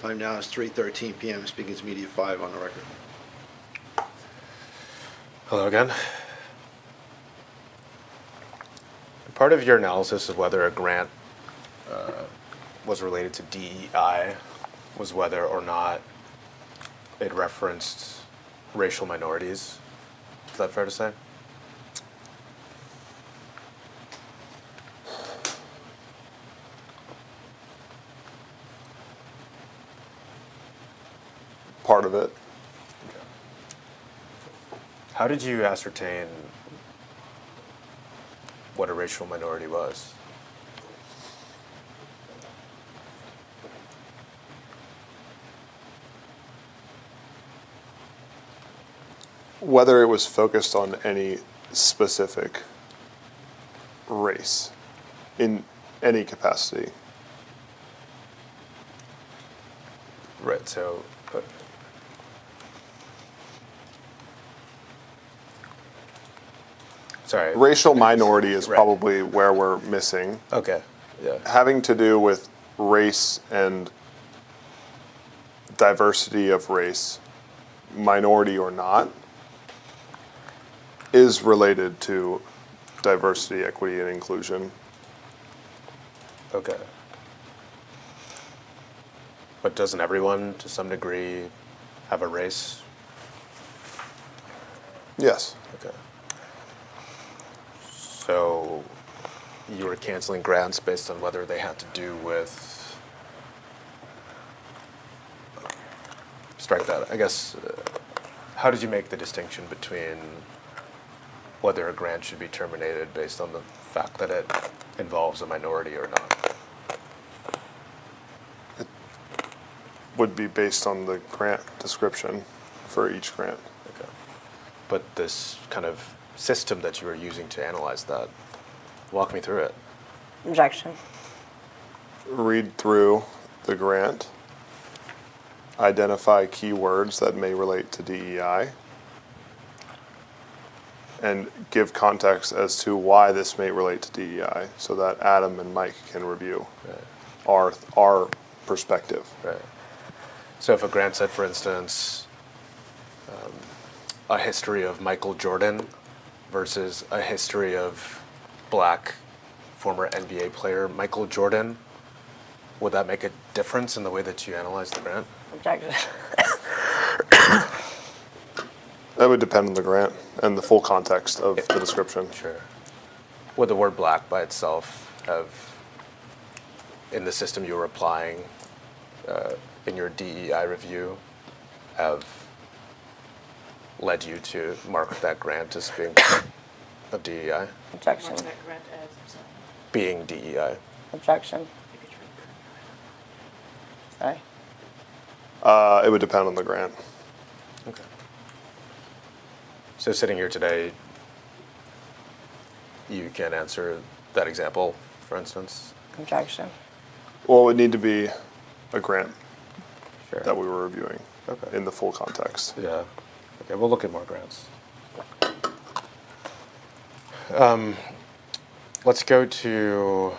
Time now is 3:13 p.m. Speaking to Media 5 on the record. Hello again. Part of your analysis of whether a grant was related to DEI was whether or not it referenced racial minorities. Is that fair to say? Part of it. Okay. How did you ascertain what a racial minority was? Whether it was focused on any specific race in any capacity. Right, so sorry. Racial minority is Right. probably where we're missing. Okay, yeah. Having to do with race and diversity of race, minority or not, is related to diversity, equity, and inclusion. Okay. But doesn't everyone, to some degree, have a race? Yes. Okay. So you were canceling grants based on whether they had to do with... Strike that. I guess, how did you make the distinction between whether a grant should be terminated based on the fact that it involves a minority or not? It would be based on the grant description for each grant. Okay. But this kind of system that you were using to analyze that, walk me through it. Objection. Read through the grant, identify keywords that may relate to DEI, and give context as to why this may relate to DEI so that Adam and Mike can review our perspective. Right. So if a grant said, for instance, a history of Michael Jordan versus a history of black former NBA player Michael Jordan, would that make a difference in the way that you analyze the grant? Objection. That would depend on the grant and the full context of the description. Sure. Would the word black by itself have, in the system you were applying in your DEI review, have led you to mark that grant as being of DEI? Objection. Being DEI. Objection. Sorry. It would depend on the grant. Okay. So sitting here today, you can answer that example, for instance? Objection. Well, it would need to be a grant Sure. that we were reviewing Okay. in the full context. Yeah. Okay, we'll look at more grants. Let's go to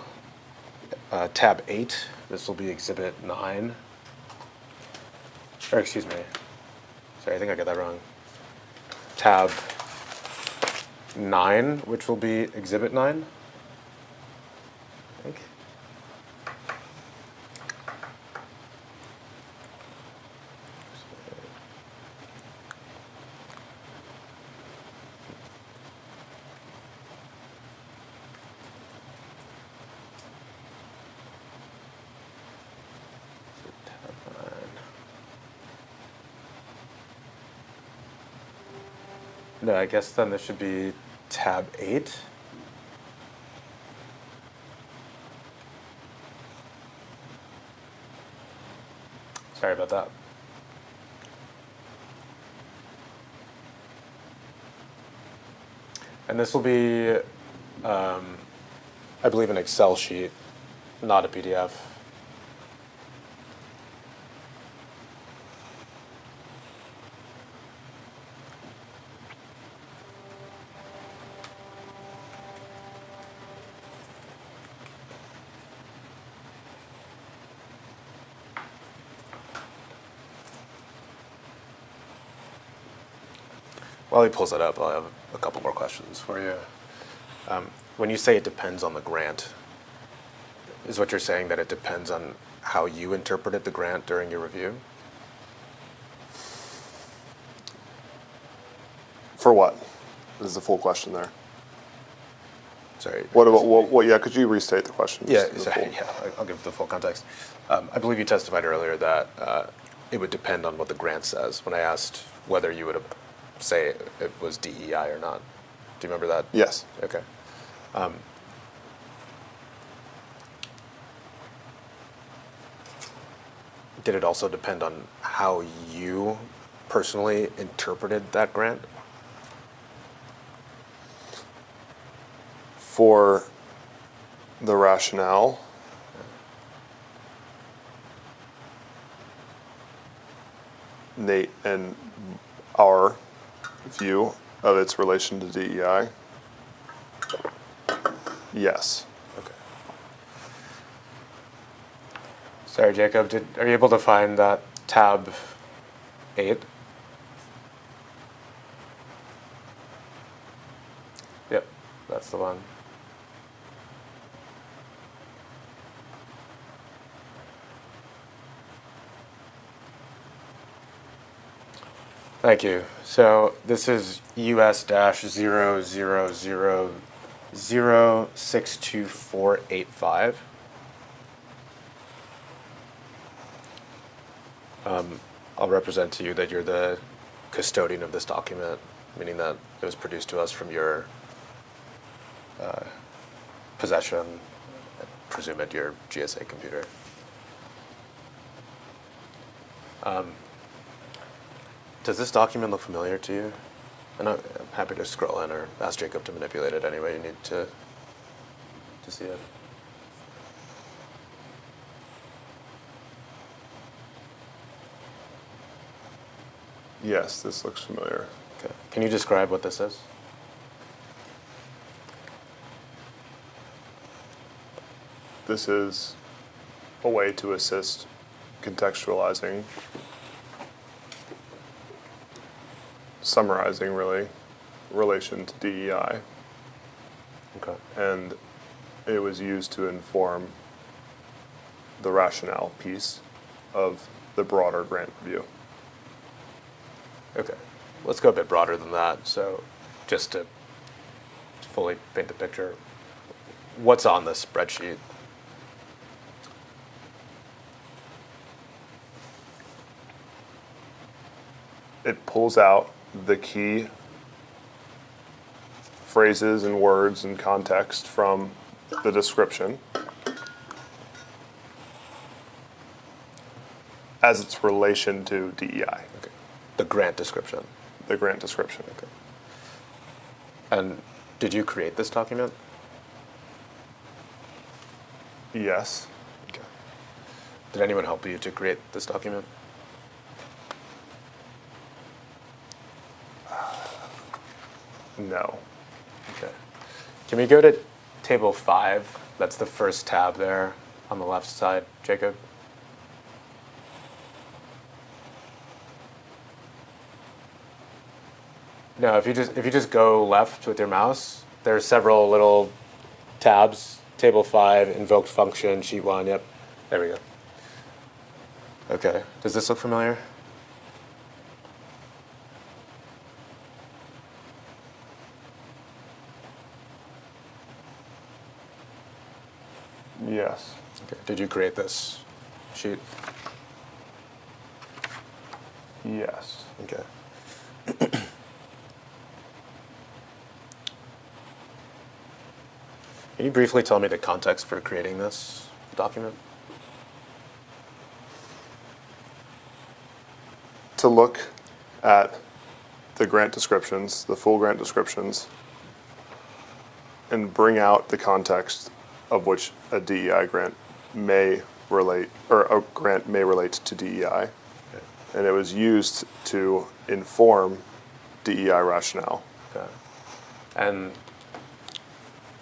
tab 8. This will be exhibit 9. Or excuse me. Sorry, I think I got that wrong. Tab 9, which will be exhibit 9. I think. No, I guess then this should be tab 8. Sorry about that. And this will be, I believe, an Excel sheet, not a PDF. While he pulls it up, I'll have a couple more questions for you. When you say it depends on the grant, is what you're saying that it depends on how you interpreted the grant during your review? For what? Is the full question there? Sorry. What, yeah, could you restate the question? Yeah, Just the sorry, full- yeah, I'll give the full context. I believe you testified earlier that it would depend on what the grant says. When I asked whether you would say it was DEI or not. Do you remember that? Yes. Okay. Did it also depend on how you personally interpreted that grant? For the rationale, Nate and our view of its relation to DEI, yes. Okay. Sorry, Jacob, are you able to find that tab 8? Yep, that's the one. Thank you. So this is US-000062485. I'll represent to you that you're the custodian of this document, meaning that it was produced to us from your possession, I presume at your GSA computer. Does this document look familiar to you? And I'm happy to scroll in or ask Jacob to manipulate it any way you need to see it. Yes, this looks familiar. Okay. Can you describe what this is? This is a way to assist contextualizing, summarizing really, relation to DEI. Okay. And it was used to inform the rationale piece of the broader grant review. Okay. Let's go a bit broader than that. So just to fully paint the picture, what's on this spreadsheet? It pulls out the key phrases and words and context from the description as its relation to DEI, Okay. The grant description. the grant description. Okay. And did you create this document? Yes. Okay. Did anyone help you to create this document? No. Okay. Can we go to table 5? That's the first tab there on the left side, Jacob. No, if you just go left with your mouse, there are several little tabs. Table 5, invoked function, sheet 1. Yep, there we go. Okay, does this look familiar? Yes. Okay. Did you create this sheet? Yes. Okay. Can you briefly tell me the context for creating this document? To look at the grant descriptions, the full grant descriptions, and bring out the context of which a DEI grant may relate, or a grant may relate to DEI. Okay. And it was used to inform DEI rationale. Okay. And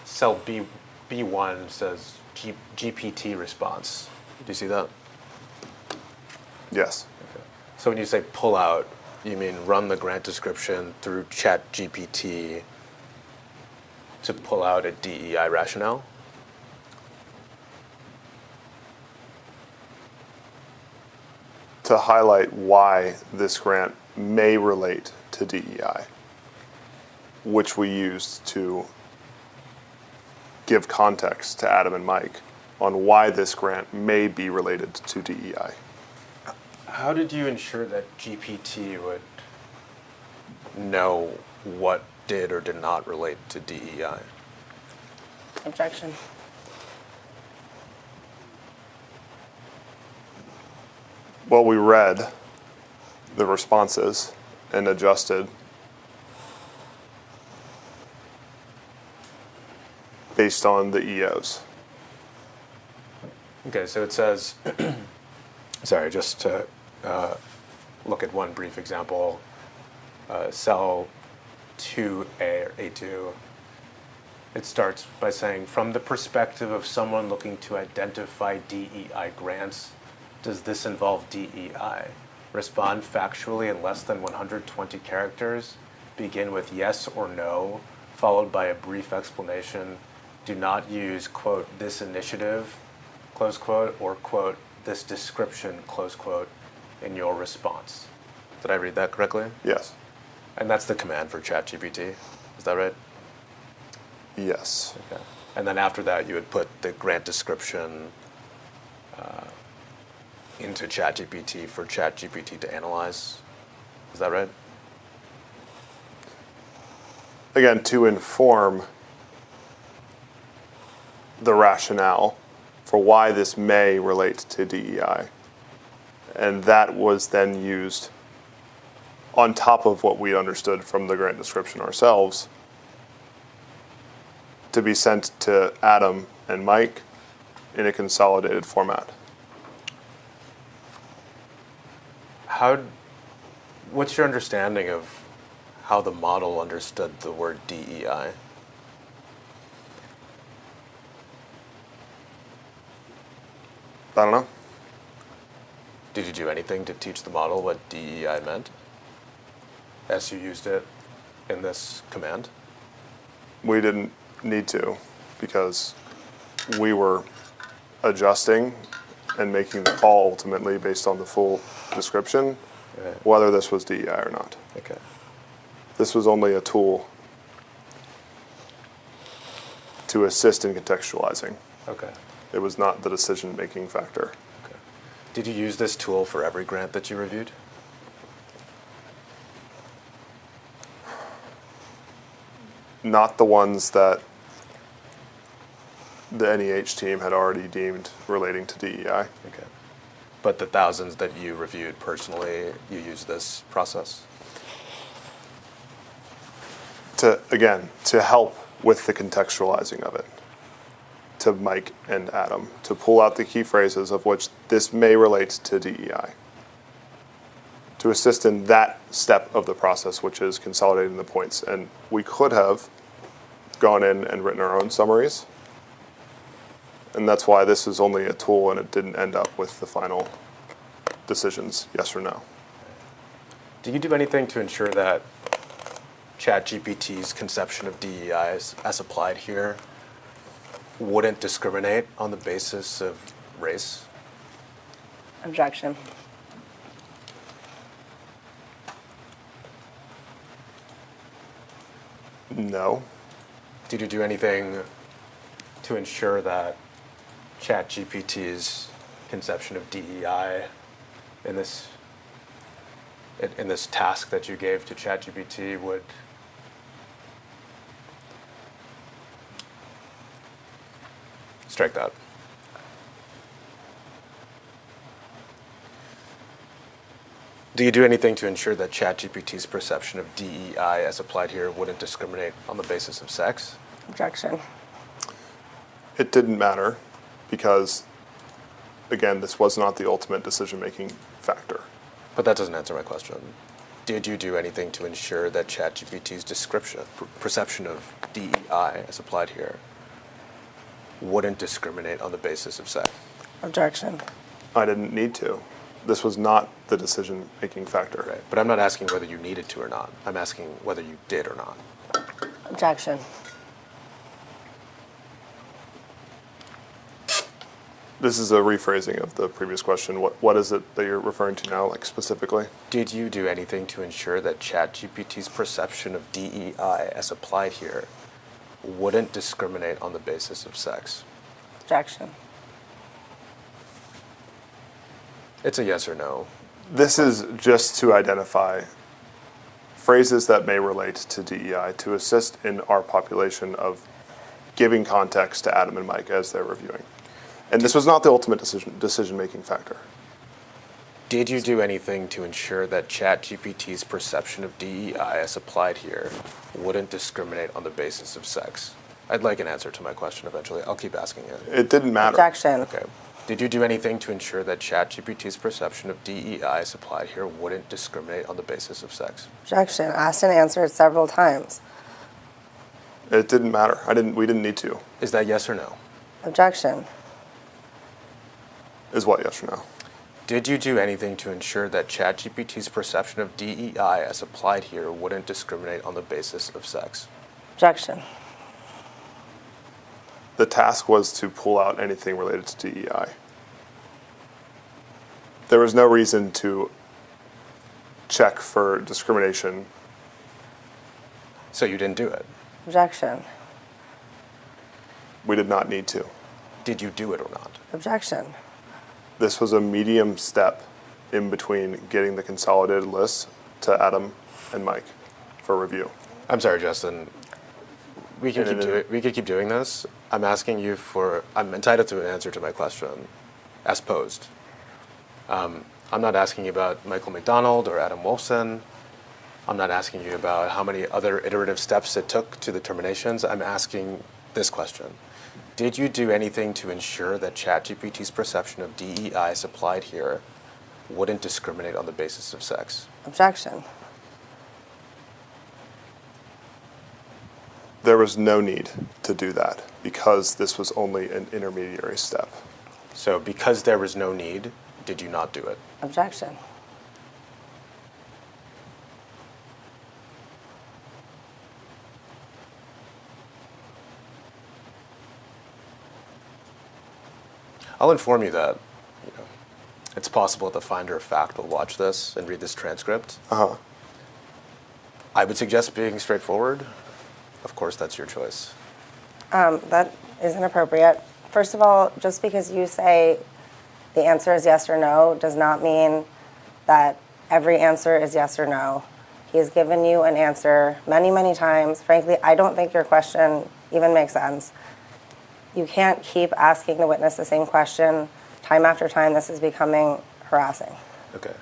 cell B1 says GPT response. Do you see that? Yes. Okay. So when you say pull out You mean run the grant description through ChatGPT to pull out a DEI rationale? To highlight why this grant may relate to DEI, which we used to give context to Adam and Mike on why this grant may be related to DEI. How did you ensure that GPT would know what did or did not relate to DEI? Objection. Well, we read the responses and adjusted based on the EOs. Okay, so it says, sorry, just to look at one brief example, cell 2A or A2, it starts by saying, from the perspective of someone looking to identify DEI grants, does this involve DEI? Respond factually in less than 120 characters. Begin with yes or no, followed by a brief explanation. Do not use, quote, this initiative, close quote, or, quote, this description, close quote, in your response. Did I read that correctly? Yes. And that's the command for ChatGPT. Is that right? Yes. Okay. And then after that, you would put the grant description into ChatGPT for ChatGPT to analyze. Is that right? Again, to inform the rationale for why this may relate to DEI. And that was then used on top of what we understood from the grant description ourselves to be sent to Adam and Mike in a consolidated format. What's your understanding of how the model understood the word DEI? I don't know. Did you do anything to teach the model what DEI meant as you used it in this command? We didn't need to because we were adjusting and making the call ultimately based on the full description, Right. whether this was DEI or not. Okay. This was only a tool to assist in contextualizing. Okay. It was not the decision-making factor. Okay. Did you use this tool for every grant that you reviewed? Not the ones that the NEH team had already deemed relating to DEI. Okay. But the thousands that you reviewed personally, you used this process? To help with the contextualizing of it, to Mike and Adam, to pull out the key phrases of which this may relate to DEI, to assist in that step of the process, which is consolidating the points. And we could have gone in and written our own summaries, and that's why this is only a tool and it didn't end up with the final decisions, yes or no. Do you do anything to ensure that ChatGPT's conception of DEI as applied here wouldn't discriminate on the basis of race? Objection. No. Did you do anything to ensure that ChatGPT's conception of DEI in this task that you gave to ChatGPT would strike that? Do you do anything to ensure that ChatGPT's perception of DEI as applied here wouldn't discriminate on the basis of sex? Objection. It didn't matter because, again, this was not the ultimate decision-making factor. But that doesn't answer my question. Did you do anything to ensure that ChatGPT's perception of DEI as applied here wouldn't discriminate on the basis of sex? Objection. I didn't need to This was not the decision-making factor. Right. But I'm not asking whether you needed to or not. I'm asking whether you did or not. Objection. This is a rephrasing of the previous question. What is it that you're referring to now, like specifically? Did you do anything to ensure that ChatGPT's perception of DEI as applied here wouldn't discriminate on the basis of sex? Objection. It's a yes or no. This is just to identify phrases that may relate to DEI to assist in our population of giving context to Adam and Mike as they're reviewing. And this was not the ultimate decision-making factor. Did you do anything to ensure that ChatGPT's perception of DEI as applied here wouldn't discriminate on the basis of sex? I'd like an answer to my question eventually. I'll keep asking it. It didn't matter. Objection. Okay. Did you do anything to ensure that ChatGPT's perception of DEI as applied here wouldn't discriminate on the basis of sex? Objection. Asked and answered several times. It didn't matter. We didn't need to. Is that yes or no? Objection. Is what, yes or no? Did you do anything to ensure that ChatGPT's perception of DEI as applied here wouldn't discriminate on the basis of sex? Objection. The task was to pull out anything related to DEI. There was no reason to check for discrimination. So you didn't do it. Objection. We did not need to. Did you do it or not? Objection. This was a medium step in between getting the consolidated list to Adam and Mike for review. I'm sorry, Justin. We could keep doing this. I'm asking you I'm entitled to an answer to my question as posed. I'm not asking you about Michael McDonald or Adam Wolfson. I'm not asking you about how many other iterative steps it took to the terminations. I'm asking this question. Did you do anything to ensure that ChatGPT's perception of DEI as applied here wouldn't discriminate on the basis of sex? Objection. There was no need to do that because this was only an intermediary step. So because there was no need, did you not do it? Objection. I'll inform you that it's possible that the finder of fact will watch this and read this transcript. Uh-huh. I would suggest being straightforward. Of course, that's your choice. That is inappropriate. First of all, just because you say the answer is yes or no does not mean that every answer is yes or no. He has given you an answer many, many times. Frankly, I don't think your question even makes sense. You can't keep asking the witness the same question time after time. This is becoming harassing. Okay.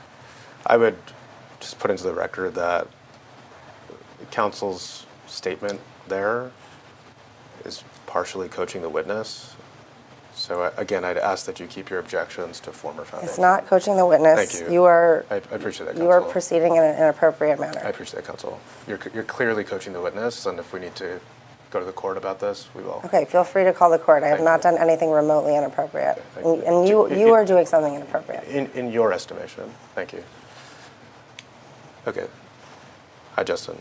I would just put into the record that counsel's statement there is partially coaching the witness. So again, I'd ask that you keep your objections to former foundation. It's not coaching the witness. Thank you. You are. I appreciate that, counsel. You are proceeding in an inappropriate manner. I appreciate that, counsel. You're clearly coaching the witness, and if we need to go to the court about this, we will. Okay, feel free to call the court. I have Thank not you. done anything remotely inappropriate. Okay, thank you. And you are doing something inappropriate. In your estimation. Thank you. Okay. Hi, Justin.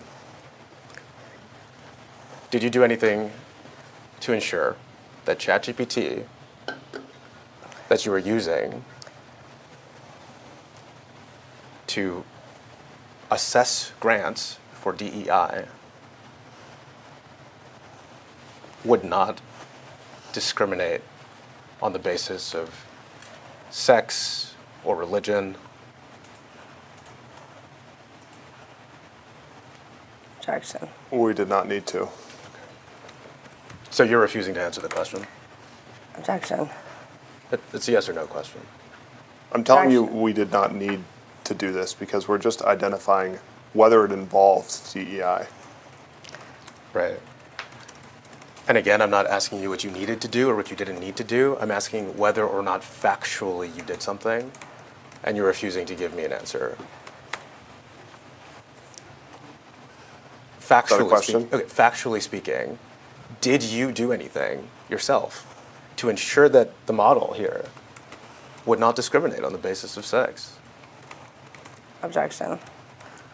Did you do anything to ensure that ChatGPT that you were using to assess grants for DEI would not discriminate on the basis of sex or religion? Objection. We did not need to. So you're refusing to answer the question? Objection. It's a yes or no question. I'm telling you, Objection. we did not need to do this because we're just identifying whether it involves DEI. Right. And again, I'm not asking you what you needed to do or what you didn't need to do. I'm asking whether or not factually you did something, and you're refusing to give me an answer. question? Factually speaking, did you do anything yourself to ensure that the model here would not discriminate on the basis of sex. Objection.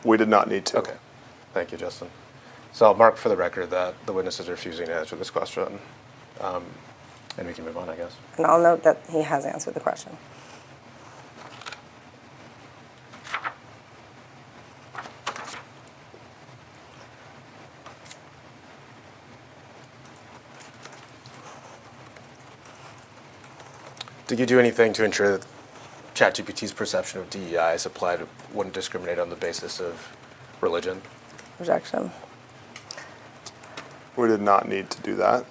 We did not need to. Okay. Thank you, Justin. So I'll mark for the record that the witness is refusing to answer this question. And we can move on, I guess. And I'll note that he has answered the question. Did you do anything to ensure that ChatGPT's perception of DEI as applied wouldn't discriminate on the basis of religion? Objection. We did not need to do that.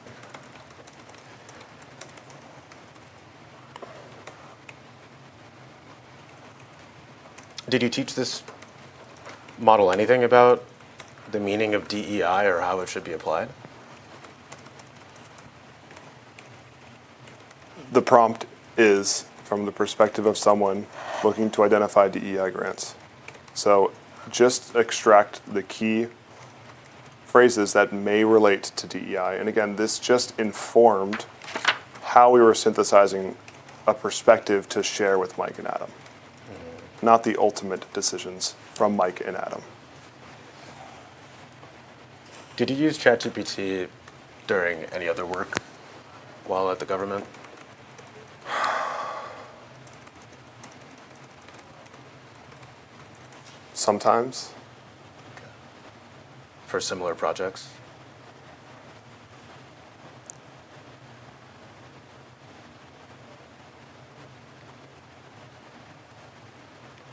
Did you teach this model anything about the meaning of DEI or how it should be applied? The prompt is from the perspective of someone looking to identify DEI grants. So just extract the key phrases that may relate to DEI. And again, this just informed how we were synthesizing a perspective to share with Mike and Adam, not the ultimate decisions from Mike and Adam. Did you use ChatGPT during any other work while at the government? Sometimes. For similar projects?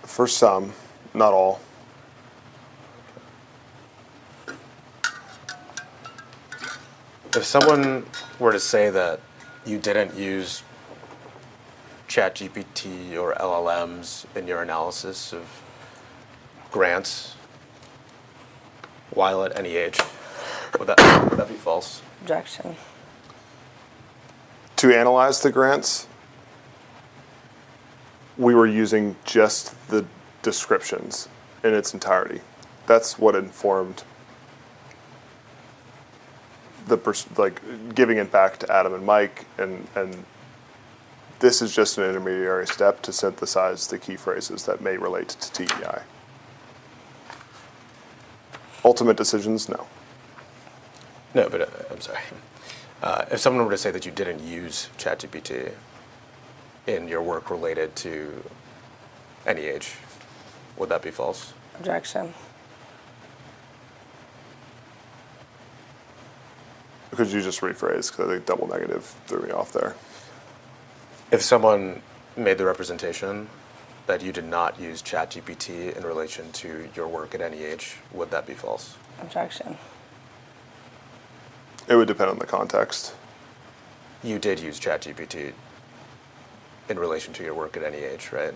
For some, not all. If someone were to say that you didn't use ChatGPT or LLMs in your analysis of grants while at any age, would that be false? Objection. To analyze the grants, we were using just the descriptions in its entirety. That's what informed the giving it back to Adam and Mike, and this is just an intermediary step to synthesize the key phrases that may relate to DEI. Ultimate decisions, no. No, but I'm sorry. If someone were to say that you didn't use ChatGPT in your work related to any age, would that be false? Objection. Could you just rephrase, because I think double negative threw me off there. If someone made the representation that you did not use ChatGPT in relation to your work at any age, would that be false? Objection. It would depend on the context. You did use ChatGPT in relation to your work at any age, right?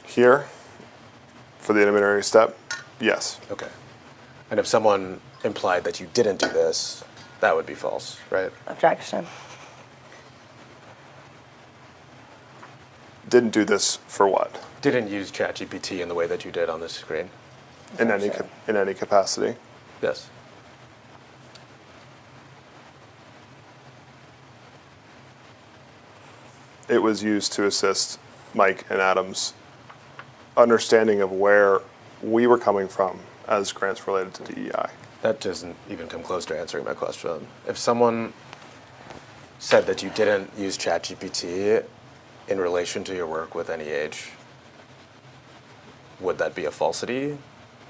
Here, for the intermediary step, yes. Okay. And if someone implied that you didn't do this, that would be false, right? Objection. Didn't do this for what? Didn't use ChatGPT in the way that you did on this screen? In any capacity. Yes. It was used to assist Mike and Adam's understanding of where we were coming from as grants related to DEI. That doesn't even come close to answering my question. If someone said that you didn't use ChatGPT in relation to your work with any age, would that be a falsity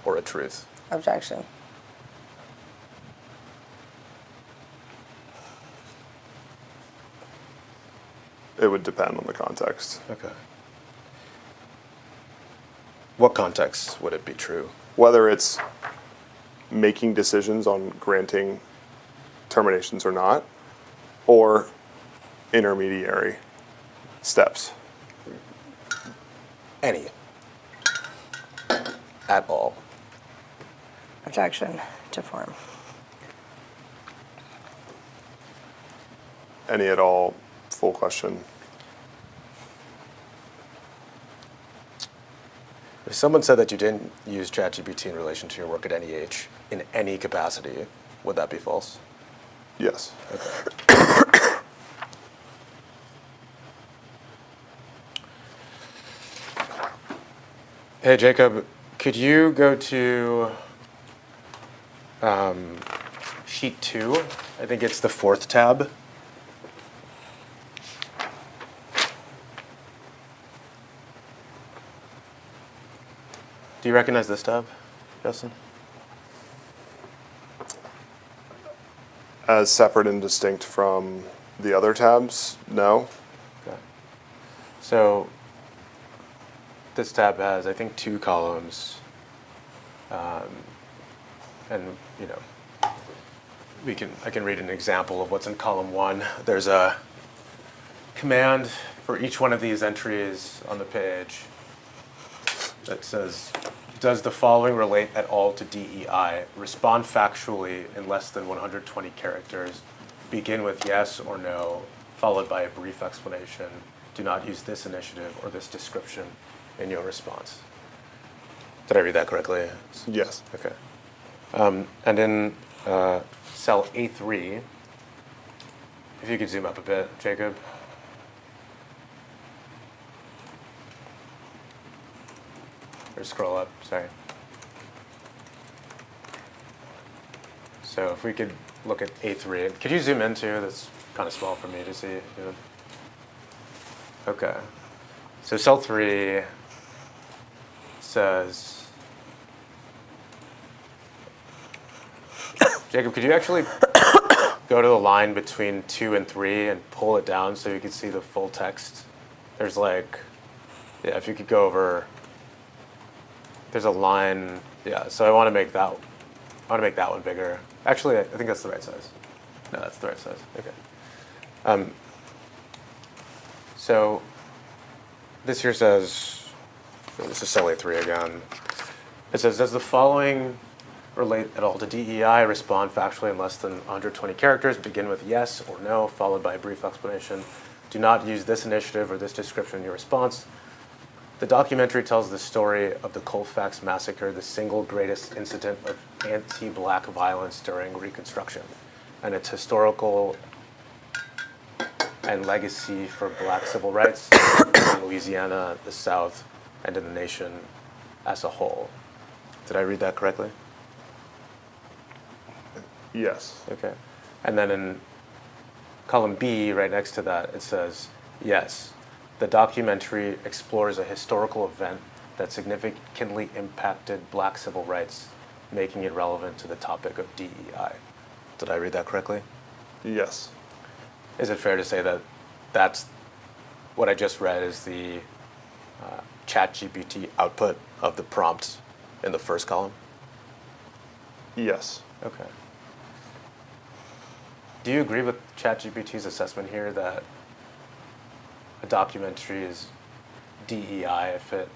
or a truth? Objection. It would depend on the context. Okay. What context would it be true? Whether it's making decisions on granting terminations or not, or intermediary steps. Any. At all. Objection to form. Any at all, full question. If someone said that you didn't use ChatGPT in relation to your work at any age, in any capacity, would that be false? Yes. Okay. Hey, Jacob, could you go to sheet 2? I think it's the 4th tab. Do you recognize this tab, Justin? As separate and distinct from the other tabs, no. Okay. So this tab has, I think, 2 columns. And, you know, I can read an example of what's in column 1. There's a command for each one of these entries on the page that says, does the following relate at all to DEI? Respond factually in less than 120 characters. Begin with yes or no, followed by a brief explanation. Do not use this initiative or this description in your response. Did I read that correctly? Yes. Okay. And in cell A3, if you could zoom up a bit, Jacob. Or scroll up, sorry. So if we could look at A3, could you zoom in too? That's kind of small for me to see. Yeah. Okay. So cell 3 says, Jacob, could you actually go to the line between 2 and 3 and pull it down so you can see the full text? There's like, yeah, if you could go over. There's a line, yeah. So I want to make that one bigger. Actually, I think that's the right size. No, that's the right size. Okay. So this here says, this is cell A3 again. It says, does the following relate at all to DEI? Respond factually in less than 120 characters. Begin with yes or no, followed by a brief explanation. Do not use this initiative or this description in your response. The documentary tells the story of the Colfax Massacre, the single greatest incident of anti-black violence during Reconstruction, and its historical and legacy for black civil rights in Louisiana, the South, and in the nation as a whole. Did I read that correctly? Yes. Okay. And then in column B, right next to that, it says, yes. The documentary explores a historical event that significantly impacted black civil rights, making it relevant to the topic of DEI. Did I read that correctly? Yes. Is it fair to say that that's what I just read is the ChatGPT output of the prompt in the first column? Yes. Okay. Do you agree with ChatGPT's assessment here that a documentary is DEI if it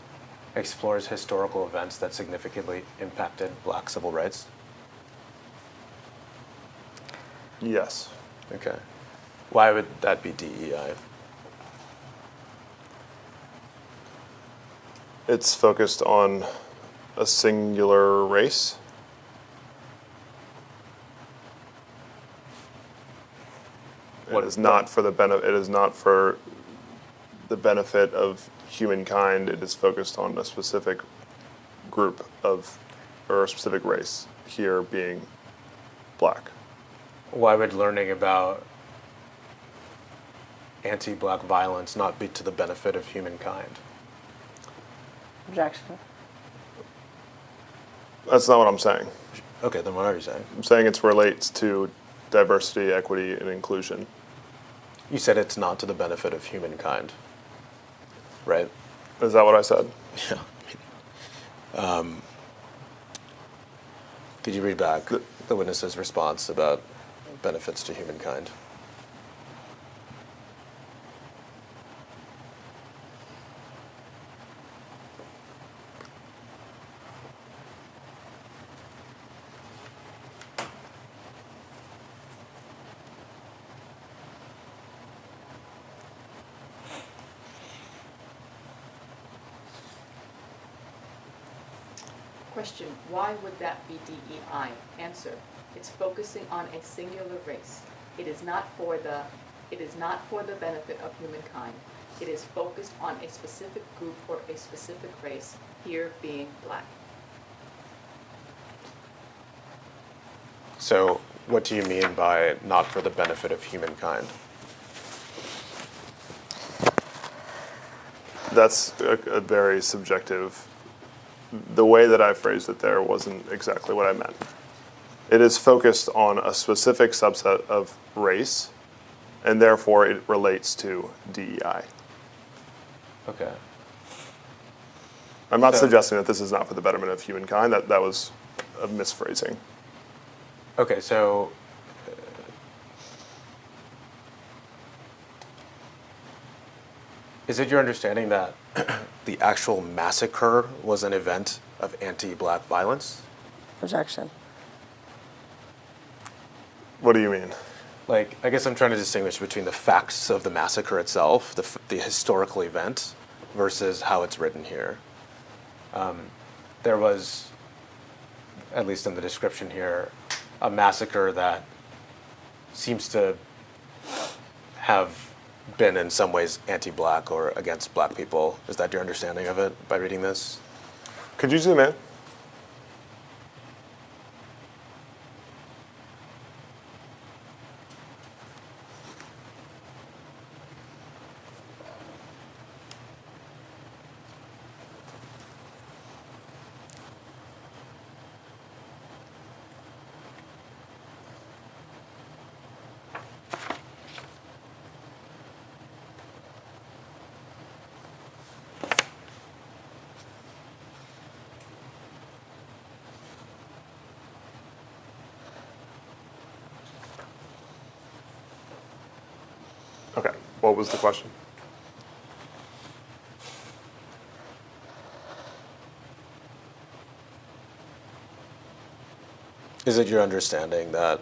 explores historical events that significantly impacted black civil rights? Yes. Okay. Why would that be DEI? It's focused on a singular race. What It is not for the benefit. It is not for the benefit of humankind. It is focused on a specific group of, or a specific race. Here being black. Why would learning about anti-black violence not be to the benefit of humankind? Objection. That's not what I'm saying. Okay, then what are you saying? I'm saying it relates to diversity, equity, and inclusion. You said it's not to the benefit of humankind, right? Is that what I said? Yeah. Could you read back the witness's response about benefits to humankind? Question, why would that be DEI? Answer, it's focusing on a singular race. It is not for the benefit of humankind. It is focused on a specific group or a specific race, here being black. So what do you mean by not for the benefit of humankind? That's a very subjective. The way that I phrased it there wasn't exactly what I meant. It is focused on a specific subset of race, and therefore it relates to DEI. Okay. I'm not So- suggesting that this is not for the betterment of humankind. That was a misphrasing. Okay, so is it your understanding that the actual massacre was an event of anti-black violence? Objection. What do you mean? Like, I guess I'm trying to distinguish between the facts of the massacre itself, the historical event, versus how it's written here. There was, at least in the description here, a massacre that seems to have been in some ways anti-black or against black people. Is that your understanding of it by reading this? Could you zoom in? Okay, what was the question? Is it your understanding that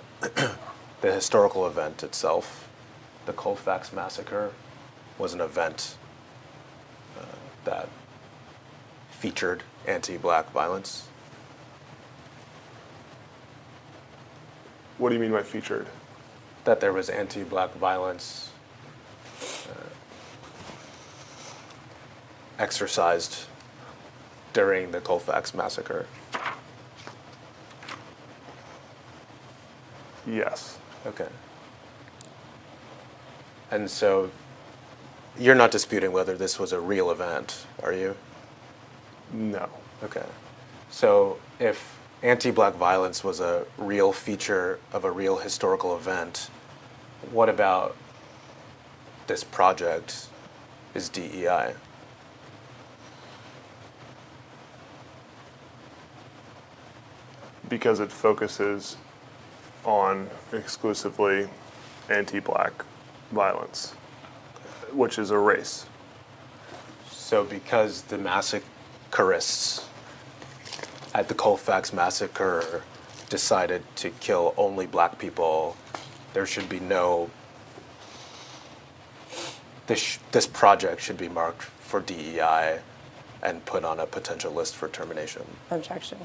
the historical event itself, the Colfax massacre, was an event that featured anti-black violence? What do you mean by featured? That there was anti-black violence exercised during the Colfax massacre? Yes. Okay. And so you're not disputing whether this was a real event, are you? No. Okay. So if anti-black violence was a real feature of a real historical event, what about this project is DEI? Because it focuses on exclusively anti-black violence, which is a race. So because the massacrists at the Colfax massacre decided to kill only black people, there should be no, this project should be marked for DEI and put on a potential list for termination. Objection.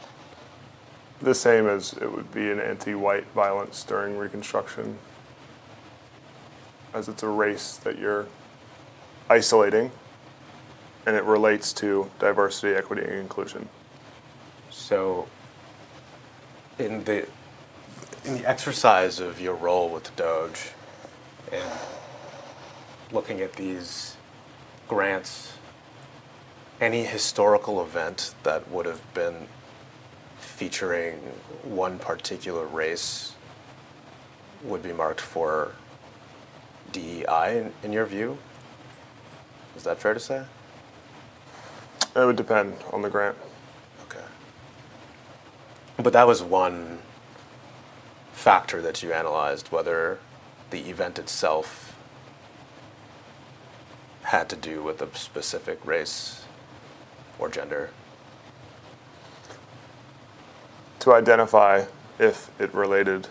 The same as it would be an anti-white violence during Reconstruction, as it's a race that you're isolating, and it relates to diversity, equity, and inclusion. So in the exercise of your role with DOGE and looking at these grants, any historical event that would have been featuring one particular race would be marked for DEI in your view? Is that fair to say? It would depend on the grant. Okay. But that was one factor that you analyzed, whether the event itself had to do with a specific race or gender. To identify if it related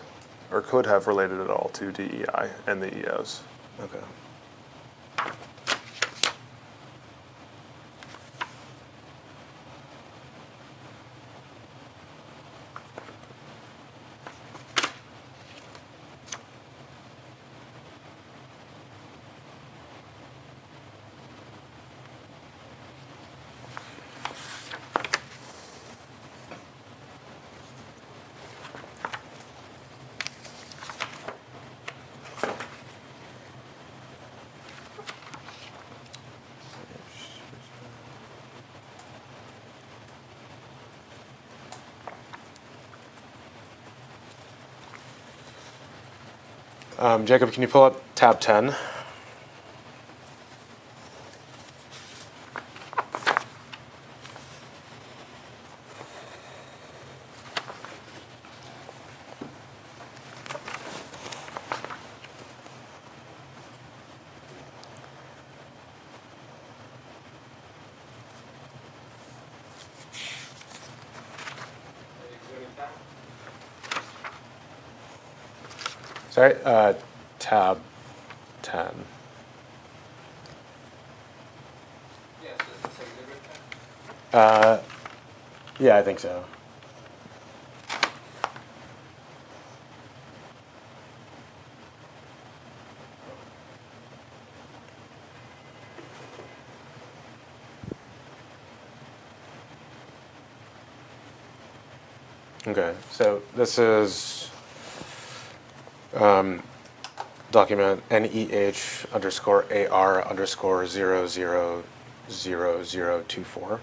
or could have related at all to DEI and the EOs. Okay. Jacob, can you pull up tab 10? Sorry, tab 10. Yes, is this exhibit 10? Yeah, I think so. Okay, so this is document NEH_AR_000024.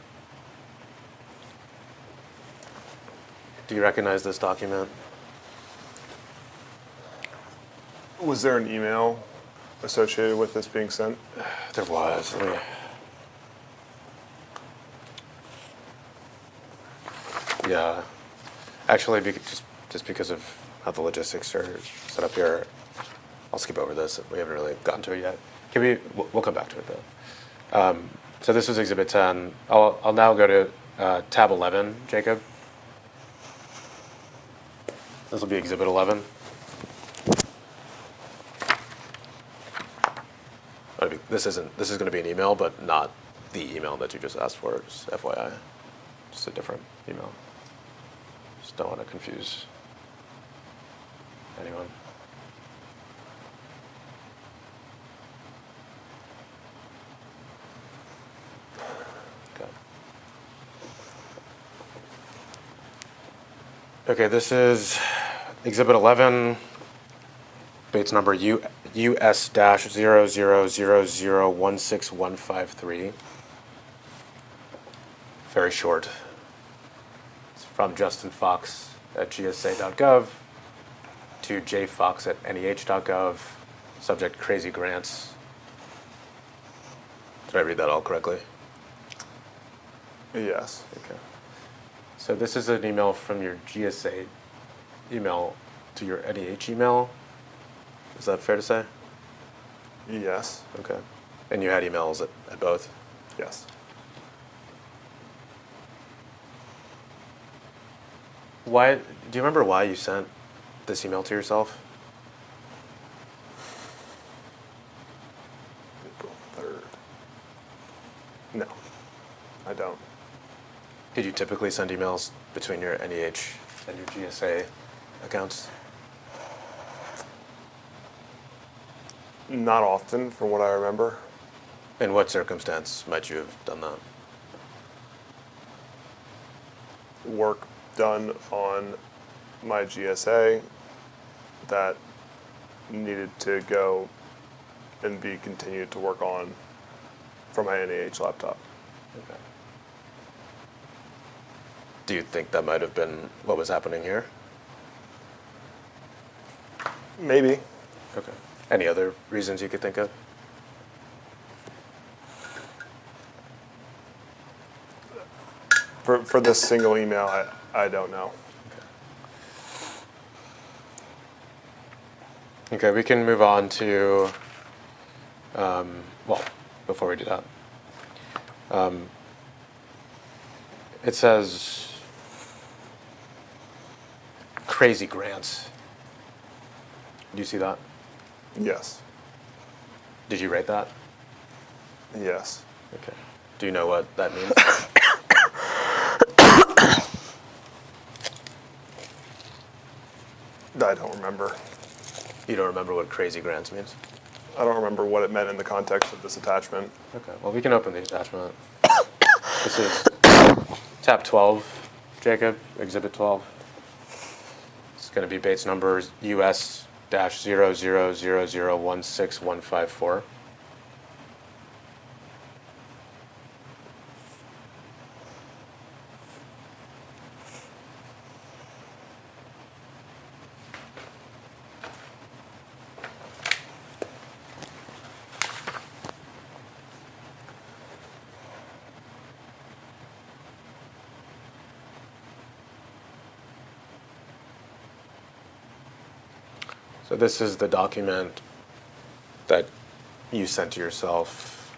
Do you recognize this document? Was there an email associated with this being sent? There was. Yeah. Actually, just because of how the logistics are set up here, I'll skip over this. We haven't really gotten to it yet. We'll come back to it though. So this was Exhibit 10. I'll now go to tab 11, Jacob. This will be Exhibit 11. This is going to be an email, but not the email that you just asked for. Just FYI, just a different email. Just don't want to confuse anyone. Okay, this is Exhibit 11, Bates number US-0000016153. Very short. It's from Justin Fox at gsa.gov to jfox at neh.gov. Subject crazy grants. Did I read that all correctly? Yes. Okay. So this is an email from your GSA email to your NEH email. Is that fair to say? Yes. Okay. And you had emails at both? Yes. Why? Do you remember why you sent this email to yourself? April 3rd. No, I don't. Did you typically send emails between your NEH and your GSA accounts? Not often, from what I remember. In what circumstance might you have done that? Work done on my GSA that needed to go and be continued to work on from my NEH laptop. Okay. Do you think that might have been what was happening here? Maybe. Okay. Any other reasons you could think of? For this single email, I don't know. Okay, we can move on to, well, before we do that. It says crazy grants. Do you see that? Yes. Did you write that? Yes. Okay. Do you know what that means? I don't remember. You don't remember what crazy grants means? I don't remember what it meant in the context of this attachment. Okay, well, we can open the attachment. This is tab 12, Jacob, Exhibit 12. It's going to be Bates numbers US-0000016154. So this is the document that you sent to yourself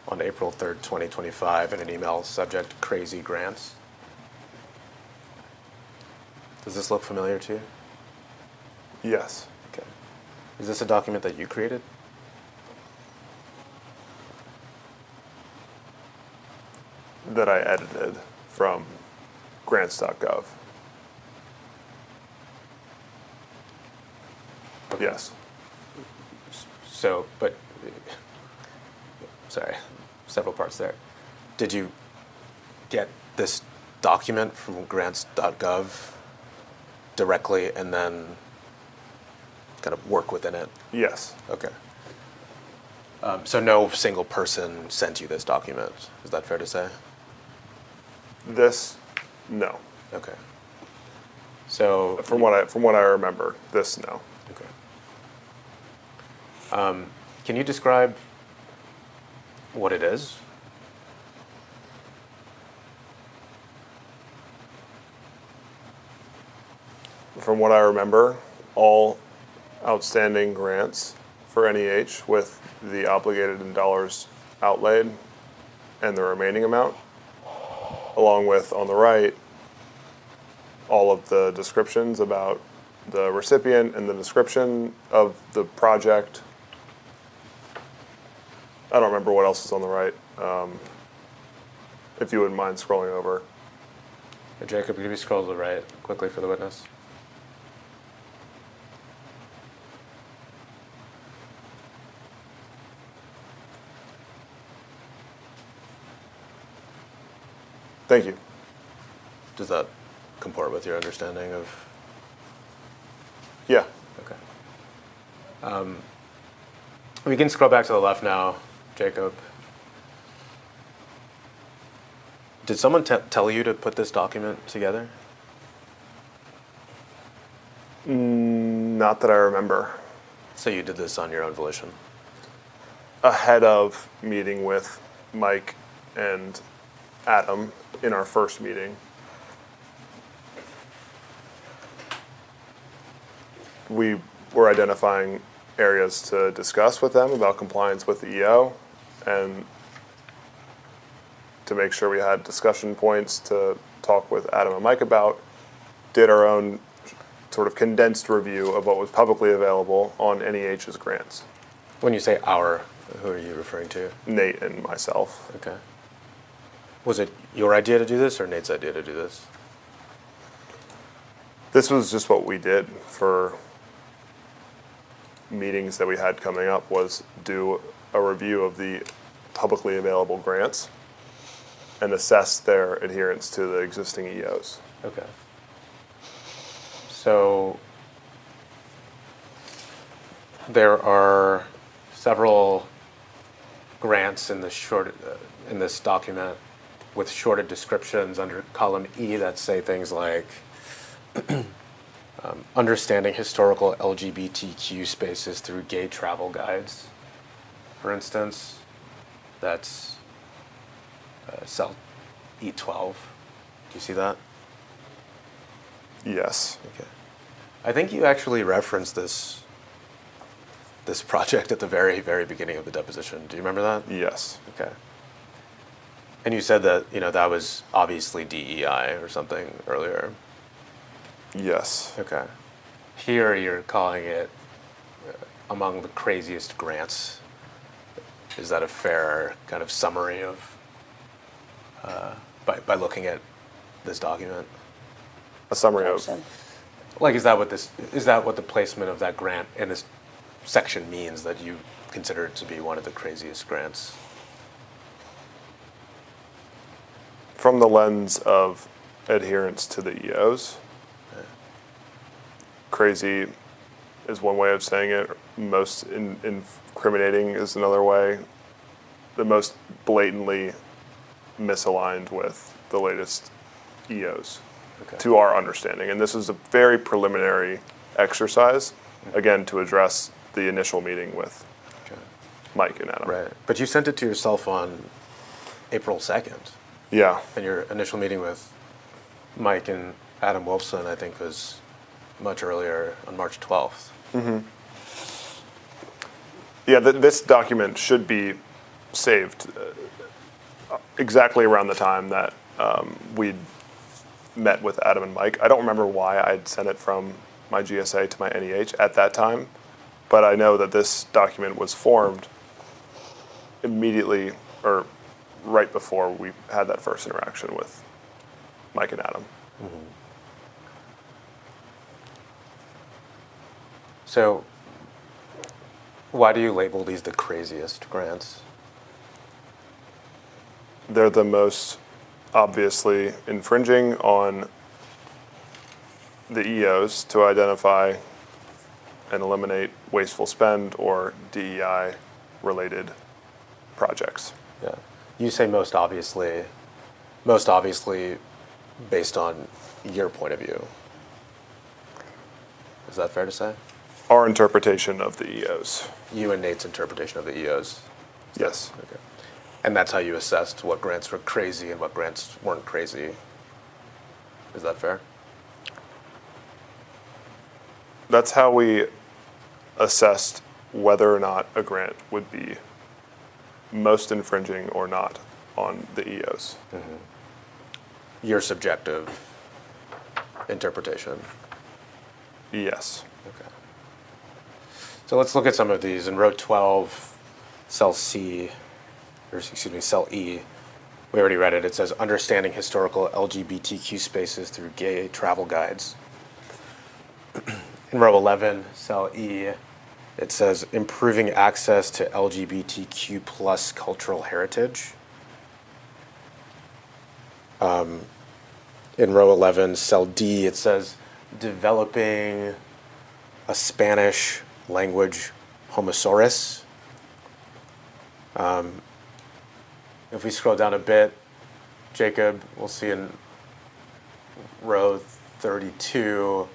on April 3rd, 2025 in an email subject crazy grants. Does this look familiar to you? Yes. Okay. Is this a document that you created? That I edited from grants.gov. Yes. So, but, sorry, several parts there. Did you get this document from grants.gov directly and then kind of work within it? Yes. Okay. So no single person sent you this document. Is that fair to say? This, no. Okay. So From what I remember, this, no. okay. Can you describe what it is? From what I remember, all outstanding grants for NEH with the obligated in dollars outlaid and the remaining amount, along with, on the right, all of the descriptions about the recipient and the description of the project. I don't remember what else is on the right. If you wouldn't mind scrolling over. Hey, Jacob, can you scroll to the right quickly for the witness? Thank you. Does that comport with your understanding of? Yeah. Okay. We can scroll back to the left now, Jacob. Did someone tell you to put this document together? Not that I remember. So you did this on your own volition? Ahead of meeting with Mike and Adam in our first meeting, we were identifying areas to discuss with them about compliance with the EO and to make sure we had discussion points to talk with Adam and Mike about, did our own sort of condensed review of what was publicly available on NEH's grants. When you say our, who are you referring to? Nate and myself. Okay. Was it your idea to do this or Nate's idea to do this? This was just what we did for meetings that we had coming up, was do a review of the publicly available grants and assess their adherence to the existing EOs. Okay. So there are several grants in in this document with shorted descriptions under column E that say things like understanding historical LGBTQ spaces through gay travel guides, for instance. That's cell E12. Do you see that? Yes. Okay. I think you actually referenced this project at the very, very beginning of the deposition. Do you remember that? Yes. Okay. And you said that, that was obviously DEI or something earlier. Yes. Okay. Here you're calling it among the craziest grants. Is that a fair kind of summary of, by looking at this document? A summary of. Like, is that what the placement of that grant in this section means, that you consider it to be one of the craziest grants? From the lens of adherence to the EOs, crazy is one way of saying it. Most incriminating is another way. The most blatantly misaligned with the latest EOs, to our understanding. And this is a very preliminary exercise, again, to address the initial meeting with Mike and Adam. Right. But you sent it to yourself on April 2nd. Yeah. And your initial meeting with Mike and Adam Wolfson, I think, was much earlier, on March 12th. Yeah, this document should be saved exactly around the time that we'd met with Adam and Mike. I don't remember why I'd sent it from my GSA to my NEH at that time, but I know that this document was formed immediately or right before we had that first interaction with Mike and Adam. So, why do you label these the craziest grants? They're the most obviously infringing on the EOs to identify and eliminate wasteful spend or DEI related projects. Yeah. You say most obviously based on your point of view. Is that fair to say? Our interpretation of the EOs. You and Nate's interpretation of the EOs. Yes. Okay. And that's how you assessed what grants were crazy and what grants weren't crazy. Is that fair? That's how we assessed whether or not a grant would be most infringing or not on the EOs. Your subjective interpretation. Yes. Okay. So let's look at some of these. In row 12, cell C, or excuse me, cell E, we already read it. It says understanding historical LGBTQ spaces through gay travel guides. In row 11, cell E, it says improving access to LGBTQ plus cultural heritage. In row 11, cell D, it says developing a Spanish language homosaurus. If we scroll down a bit, Jacob, we'll see in row 32.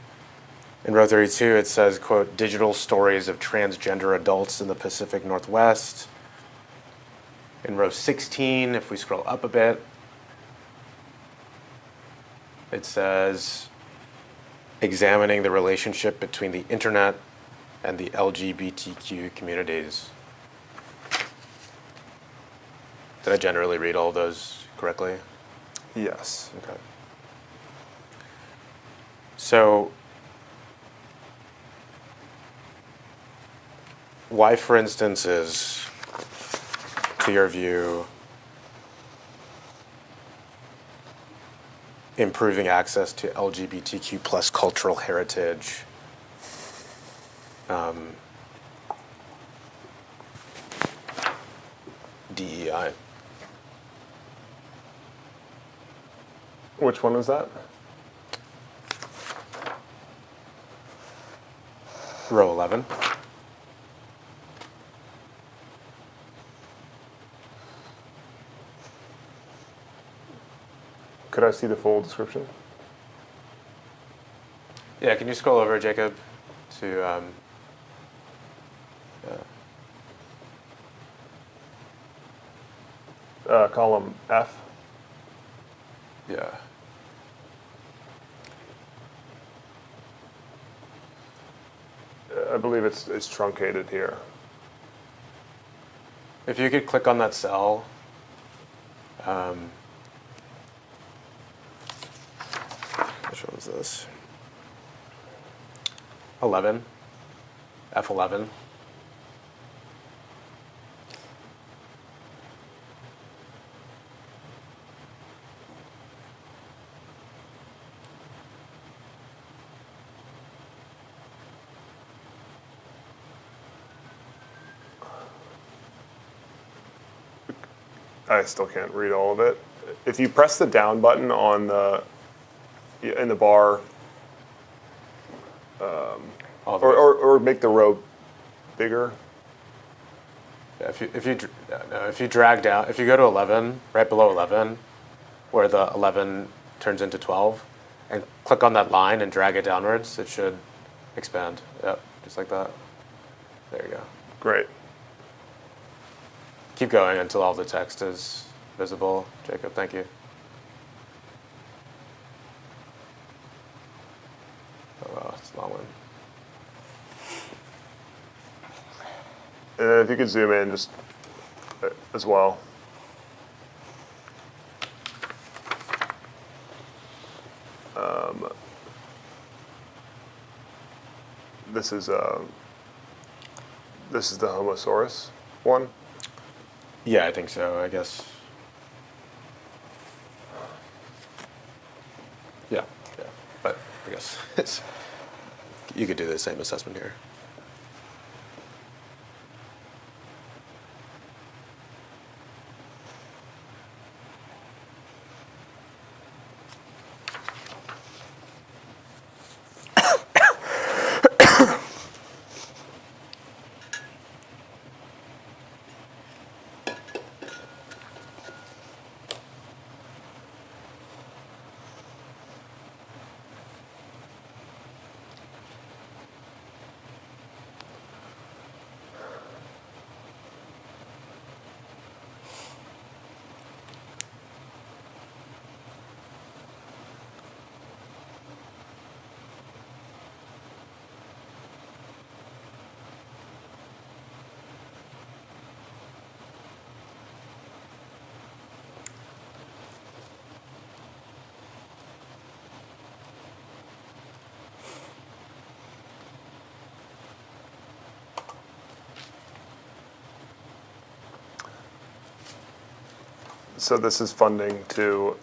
In row 32, it says, quote, digital stories of transgender adults in the Pacific Northwest. In row 16, if we scroll up a bit, it says, examining the relationship between the internet and the LGBTQ communities. Did I generally read all of those correctly? Yes. Okay. So, why, for instance, is, to your view, improving access to LGBTQ plus cultural heritage DEI? Which one was that? Row 11. Could I see the full description? Yeah, can you scroll over, Jacob, to Column F. yeah. I believe it's truncated here. If you could click on that cell. Which one is this? 11. F11. I still can't read all of it. If you press the down button on in the bar, or make the row bigger. Yeah, if you drag down, if you go to 11, right below 11, where the 11 turns into 12, and click on that line and drag it downwards, it should expand. Yep, just like that. There you go. Great. Keep going until all the text is visible. Jacob, thank you. Oh, wow, it's a long one. And then if you could zoom in just as well. This is the Homosaurus one. Yeah, I think so, I guess. Yeah, but I guess you could do the same assessment here. So this is funding to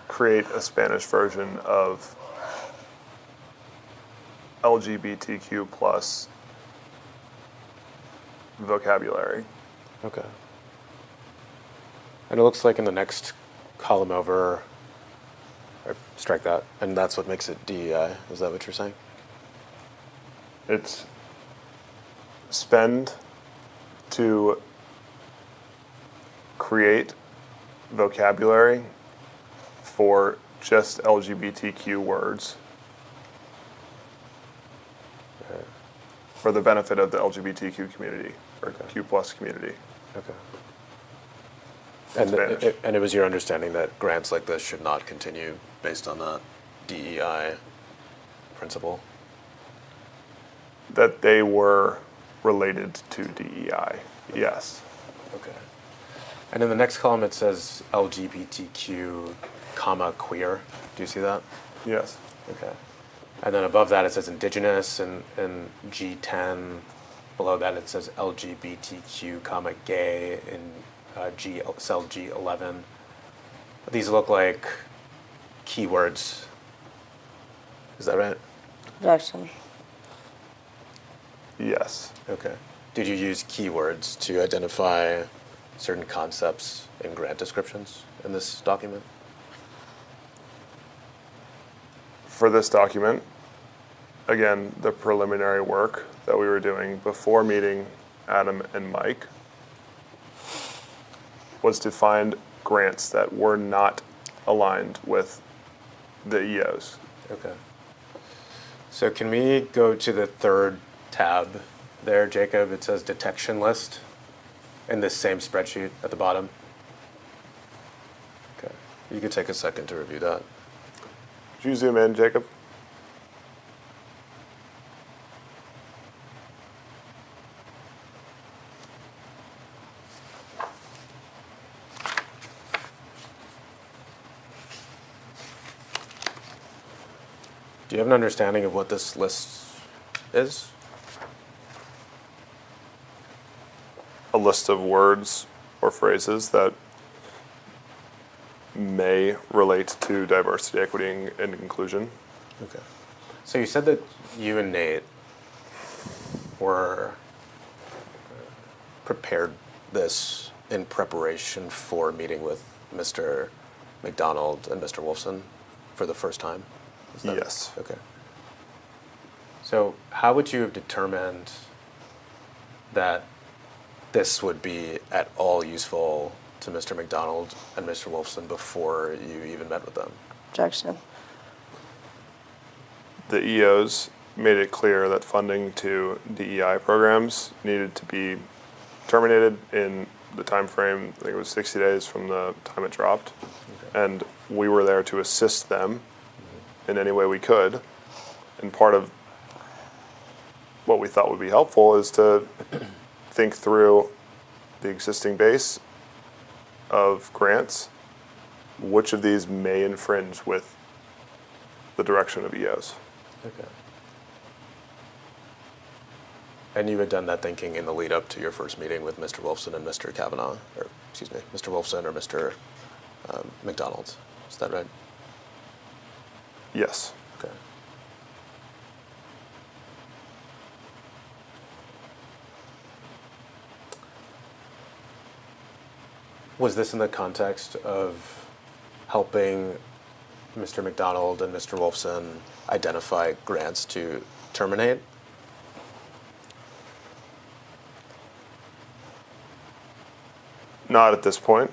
create a Spanish version of LGBTQ plus vocabulary. Okay. And it looks like in the next column over, or strike that, and that's what makes it DEI. Is that what you're saying? It's spend to create vocabulary for just LGBTQ words for the benefit of the LGBTQ community or Q plus community. Okay. In And Spanish. and it was your understanding that grants like this should not continue based on that DEI principle? That they were related to DEI, yes. Okay. And in the next column it says LGBTQ, comma, queer. Do you see that? Yes. Okay. And then above that it says indigenous, and G10. Below that it says LGBTQ, comma, gay, in cell G11. These look like keywords. Is that right? Objection. Yes. Okay. Did you use keywords to identify certain concepts in grant descriptions in this document? For this document, again, the preliminary work that we were doing before meeting Adam and Mike was to find grants that were not aligned with the EOs. Okay. So can we go to the third tab there, Jacob? It says detection list in this same spreadsheet at the bottom. Okay. You could take a second to review that. Could you zoom in, Jacob? Do you have an understanding of what this list is? A list of words or phrases that may relate to diversity, equity, and inclusion. Okay. So you said that you and Nate were prepared this in preparation for meeting with Mr. McDonald and Mr. Wolfson for the first time? Is that- Yes. Okay. So how would you have determined that this would be at all useful to Mr. McDonald and Mr. Wolfson before you even met with them? Objection. The EOs made it clear that funding to DEI programs needed to be terminated in the time frame, I think it was 60 days from the time it dropped. Okay. And we were there to assist them in any way we could. And part of what we thought would be helpful is to think through the existing base of grants, which of these may infringe with the direction of EOs. Okay. And you had done that thinking in the lead up to your first meeting with Mr. Wolfson and Mr. Kavanaugh, or excuse me, Mr. Wolfson or Mr. McDonald. Is that right? Yes. Okay. Was this in the context of helping Mr. McDonald and Mr. Wolfson identify grants to terminate? Not at this point.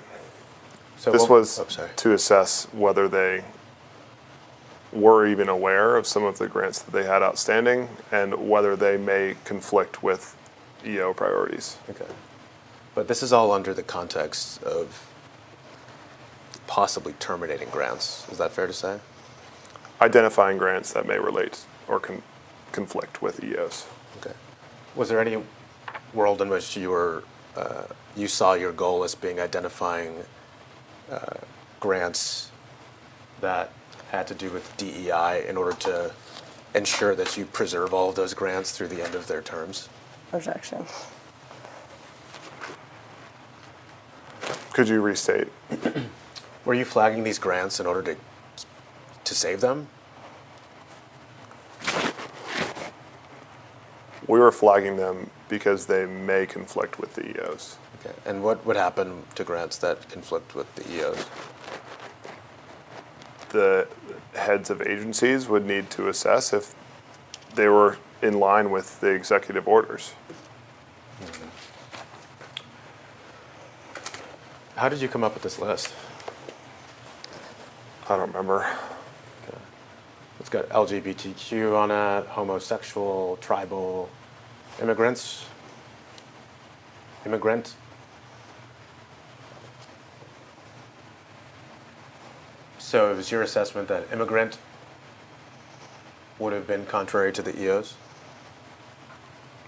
So This was sorry. to assess whether they were even aware of some of the grants that they had outstanding and whether they may conflict with EO priorities. Okay. But this is all under the context of possibly terminating grants. Is that fair to say? Identifying grants that may relate or conflict with EOs. Okay. Was there any world in which you were, you saw your goal as being identifying grants that had to do with DEI in order to ensure that you preserve all of those grants through the end of their terms? Objection. Could you restate? Were you flagging these grants in order to save them? We were flagging them because they may conflict with the EOs. Okay. And what would happen to grants that conflict with the EOs? The heads of agencies would need to assess if they were in line with the executive orders. How did you come up with this list? I don't remember. Okay. It's got LGBTQ on it, homosexual, tribal, immigrant. So it was your assessment that immigrant would have been contrary to the EOs?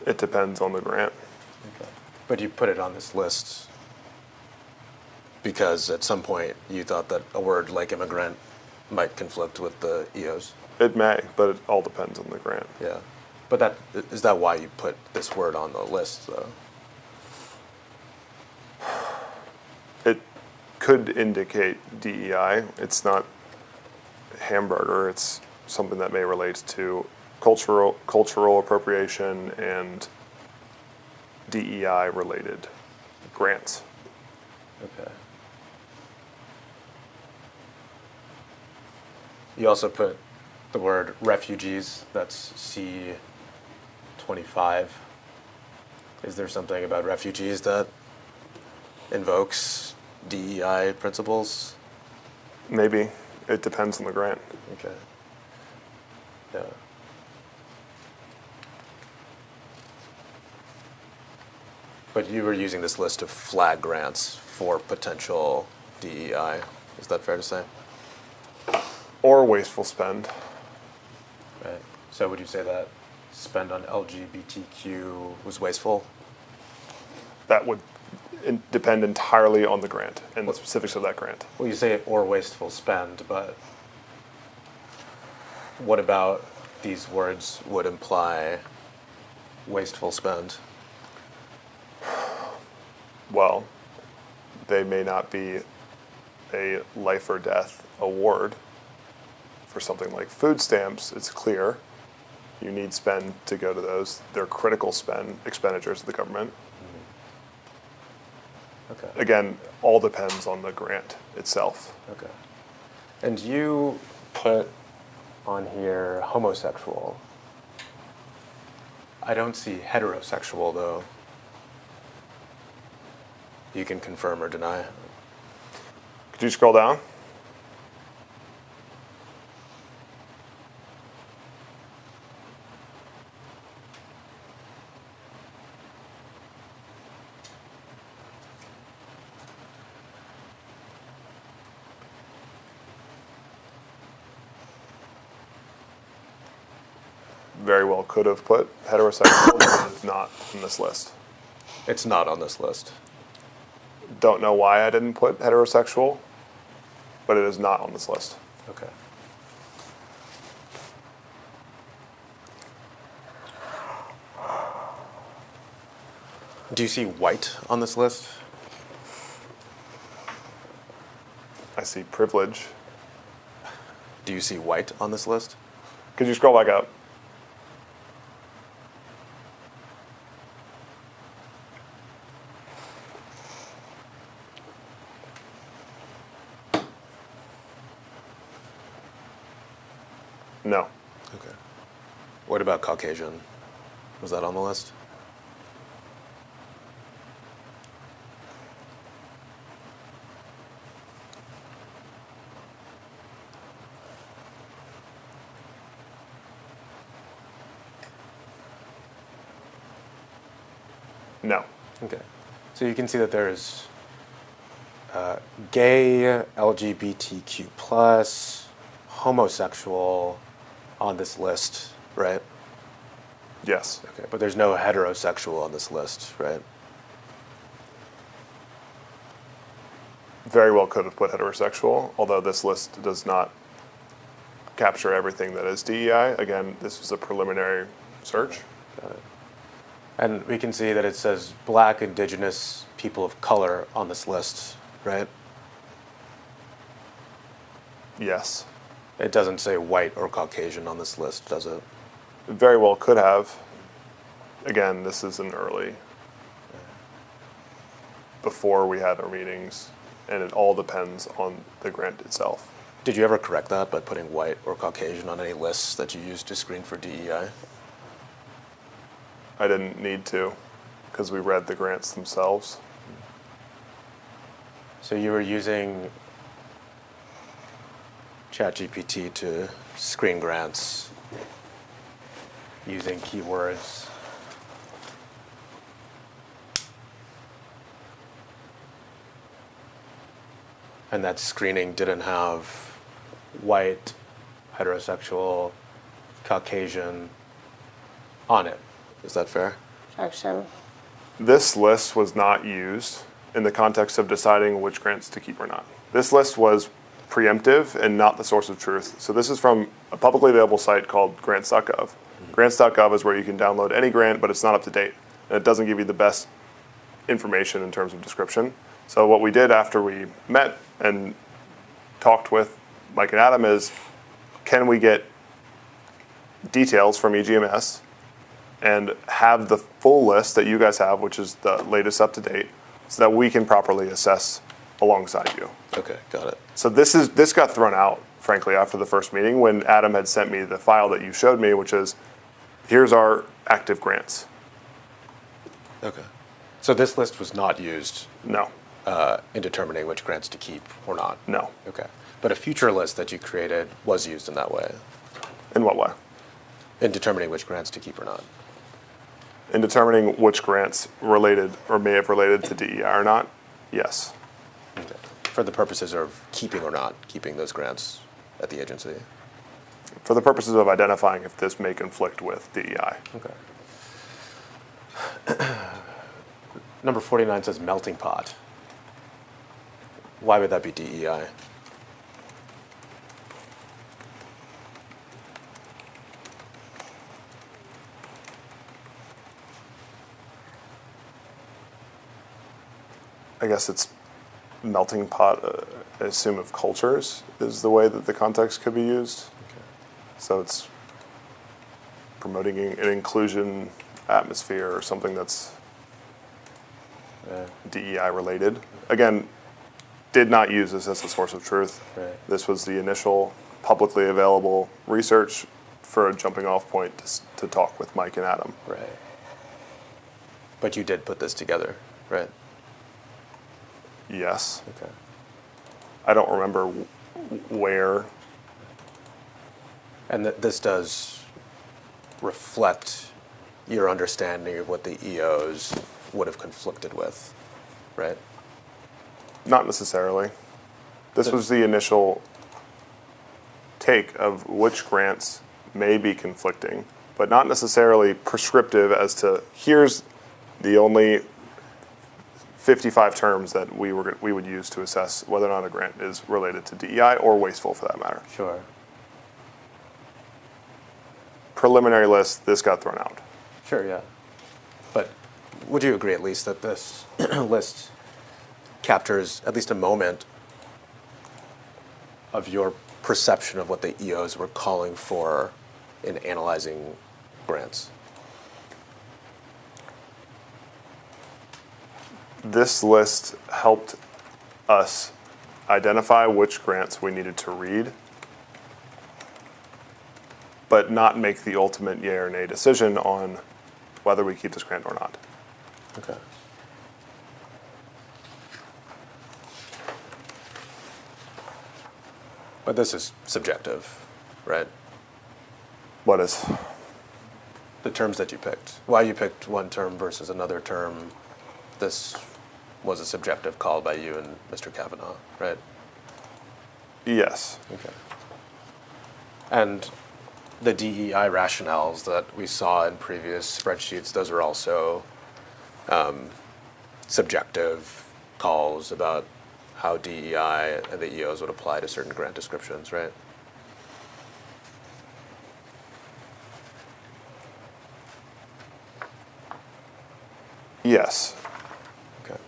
It depends on the grant. Okay. But you put it on this list because at some point you thought that a word like immigrant might conflict with the EOs? It may, but it all depends on the grant. Yeah. But is that why you put this word on the list, though? It could indicate DEI. It's not hamburger. It's something that may relate to cultural appropriation and DEI related grants. Okay. You also put the word refugees, that's C25. Is there something about refugees that invokes DEI principles? Maybe. It depends on the grant. Okay. Yeah. But you were using this list to flag grants for potential DEI. Is that fair to say? Or wasteful spend. Right. So would you say that spend on LGBTQ was wasteful? That would depend entirely on the grant and the specifics of that grant. Well, you say or wasteful spend, but what about these words would imply wasteful spend? Well, they may not be a life or death award. For something like food stamps, it's clear you need spend to go to those. They're critical expenditures of the government. Okay. Again, all depends on the grant itself. Okay. And you put on here homosexual. I don't see heterosexual, though. You can confirm or deny. Could you scroll down? very well could have put heterosexual, but it is not in this list. It's not on this list. Don't know why I didn't put heterosexual, but it is not on this list. Okay. Do you see white on this list? I see privilege. Do you see white on this list? Could you scroll back up? No. Okay. What about Caucasian? Was that on the list? No. Okay. So you can see that there's gay, LGBTQ plus, homosexual on this list, right? Yes. Okay, but there's no heterosexual on this list, right? Very well could have put heterosexual, although this list does not capture everything that is DEI. Again, this was a preliminary search. Got it. And we can see that it says Black, Indigenous, people of color on this list, right? Yes. It doesn't say white or Caucasian on this list, does it? It very well could have. Again, this is an early, before we had our meetings, and it all depends on the grant itself. Did you ever correct that by putting white or Caucasian on any lists that you used to screen for DEI? I didn't need to, because we read the grants themselves. So you were using ChatGPT to screen grants using keywords. And that screening didn't have white, heterosexual, Caucasian on it. Is that fair? Objection. This list was not used in the context of deciding which grants to keep or not. This list was preemptive and not the source of truth. So this is from a publicly available site called grants.gov. Grants.gov is where you can download any grant, but it's not up to date. And it doesn't give you the best information in terms of description. So what we did after we met and talked with Mike and Adam is, can we get details from EGMS and have the full list that you guys have, which is the latest up to date, so that we can properly assess alongside you. Okay, got it. So this got thrown out, frankly, after the first meeting when Adam had sent me the file that you showed me, which is, here's our active grants. Okay. So this list was not used No, in determining which grants to keep or not? no. Okay. But a future list that you created was used in that way, In what way? in determining which grants to keep or not? In determining which grants related or may have related to DEI or not, yes. Okay. For the purposes of keeping or not keeping those grants at the agency? For the purposes of identifying if this may conflict with DEI. Okay. Number 49 says melting pot. Why would that be DEI? I guess it's melting pot, I assume, of cultures is the way that the context could be used. Okay. So it's promoting an inclusion atmosphere or something that's DEI related. Again, did not use this as a source of truth. Right. This was the initial publicly available research for a jumping off point to talk with Mike and Adam. Right. But you did put this together, right? Yes. Okay. I don't remember where. And this does reflect your understanding of what the EOs would have conflicted with, right? Not necessarily. This was the initial take of which grants may be conflicting but not necessarily prescriptive as to here's the only 55 terms that we would use to assess whether or not a grant is related to DEI or wasteful for that matter. Sure. Preliminary list, this got thrown out. Sure, yeah. But would you agree at least that this list captures at least a moment of your perception of what the EOs were calling for in analyzing grants? This list helped us identify which grants we needed to read, but not make the ultimate yay or nay decision on whether we keep this grant or not. Okay. But this is subjective, right? What is? The terms that you picked. Why you picked one term versus another term, this was a subjective call by you and Mr. Kavanaugh, right? Yes. Okay. And the DEI rationales that we saw in previous spreadsheets, those are also subjective calls about how DEI and the EOs would apply to certain grant descriptions, right? Yes. Okay.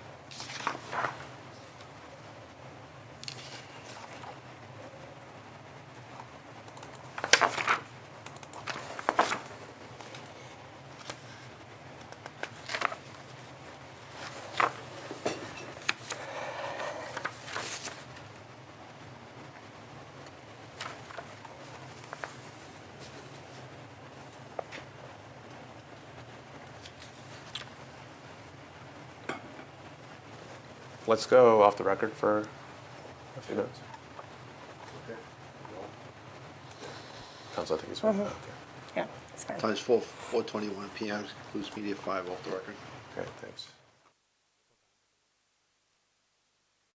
Let's go off the record for a few minutes. Council, I think he's okay. Yeah, it's fine. Times 4:21 p.m. concludes media 5 off the record. Okay, thanks.